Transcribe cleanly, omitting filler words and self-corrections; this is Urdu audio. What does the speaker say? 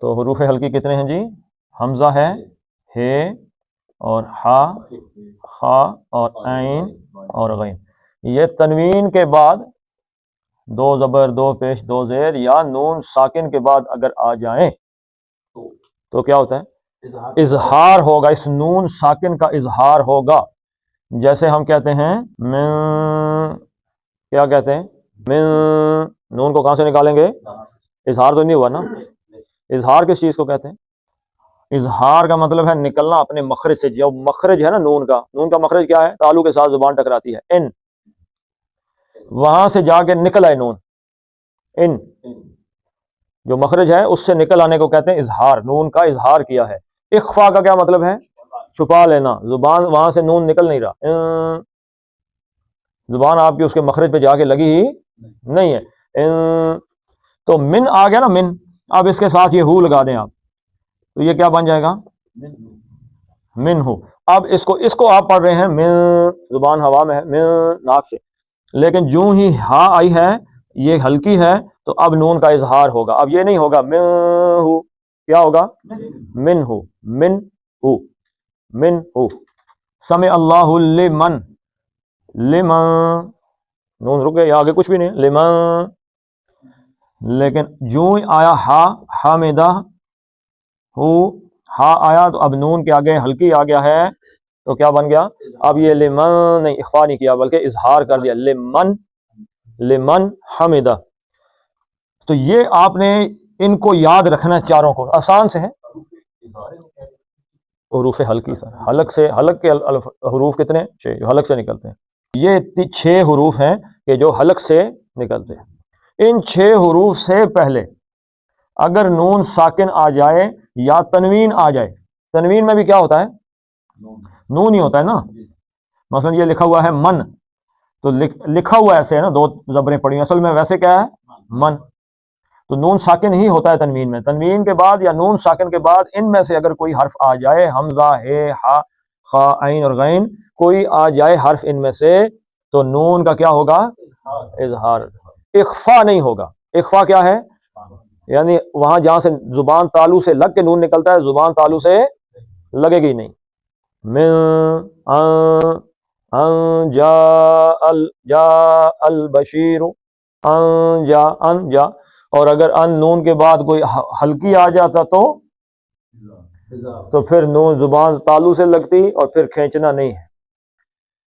تو حروف ہلکی کتنے ہیں جی؟ حمزہ ہے، ہے اور ہا، خا اور عین اور غین۔ یہ تنوین کے بعد دو زبر، دو پیش، دو زیر یا نون ساکن کے بعد اگر آ جائیں تو کیا ہوتا ہے؟ اظہار ہوگا، اس نون ساکن کا اظہار ہوگا۔ جیسے ہم کہتے ہیں من، کیا کہتے ہیں؟ من، نون کو کہاں سے نکالیں گے؟ اظہار تو نہیں ہوا نا۔ اظہار کس چیز کو کہتے ہیں؟ اظہار کا مطلب ہے نکلنا اپنے مخرج سے۔ جو مخرج ہے نا نون کا مخرج کیا ہے؟ تالو کے ساتھ زبان ٹکراتی ہے، ان، وہاں سے جا کے نکل آئے نون، ان جو مخرج ہے اس سے نکل آنے کو کہتے ہیں اظہار۔ نون کا اظہار کیا ہے۔ اخفا کا کیا مطلب ہے؟ چھپا لینا، زبان وہاں سے نون نکل نہیں رہا، زبان آپ کی اس کے مخرج پہ جا کے لگی ہی نہیں ہے۔ تو من آ گیا نا، من، اب اس کے ساتھ یہ ہو لگا دیں آپ تو یہ کیا بن جائے گا؟ من ہو۔ اب اس کو آپ پڑھ رہے ہیں من، زبان ہوا میں ہے، من ناک سے، لیکن جو ہی ہا آئی ہے یہ ہلکی ہے تو اب نون کا اظہار ہوگا۔ اب یہ نہیں ہوگا من ہو، کیا ہوگا؟ من ہو، من ہو، من ہو۔ سمع اللہ لمن، لمن، نون رک گئے، آگے کچھ بھی نہیں، لمن، لیکن جو ہی آیا ہا، حامدہ ہو، ہا آیا تو اب نون کے آگے ہلکی آ گیا ہے تو کیا بن گیا؟ اب یہ لمن نہیں، اخفا نہیں کیا بلکہ اظہار کر دیا، لمن، لمن حمدہ۔ تو یہ آپ نے ان کو یاد رکھنا، چاروں کو، آسان سے ہے۔ حروف ہلکی سے، حلق سے، حلق کے حروف کتنے؟ 6 جو حلق سے نکلتے ہیں۔ یہ 6 حروف ہیں کہ جو حلق سے نکلتے ہیں۔ ان 6 حروف سے پہلے اگر نون ساکن آ جائے یا تنوین آ جائے، تنوین میں بھی کیا ہوتا ہے؟ نون ہی ہوتا ہے نا۔ مثلا یہ لکھا ہوا ہے من، تو لکھا ہوا ایسے ہے نا، 2 زبریں پڑی ہیں، اصل میں ویسے کیا ہے؟ من۔ تو نون ساکن ہی ہوتا ہے تنوین میں۔ تنوین کے بعد یا نون ساکن کے بعد ان میں سے اگر کوئی حرف آ جائے، حمزہ، ہے، ہا، خا، عین اور غین، کوئی آ جائے حرف ان میں سے تو نون کا کیا ہوگا؟ اظہار۔ اخفا نہیں ہوگا۔ اخفا کیا ہے؟ یعنی وہاں جہاں سے زبان تالو سے لگ کے نون نکلتا ہے، زبان تالو سے لگے گی نہیں۔ من ان جاء البشیر، ان جا، اور اگر ان نون کے بعد کوئی ہلکی آ جاتا تو پھر نون زبان تالو سے لگتی اور پھر کھینچنا نہیں ہے۔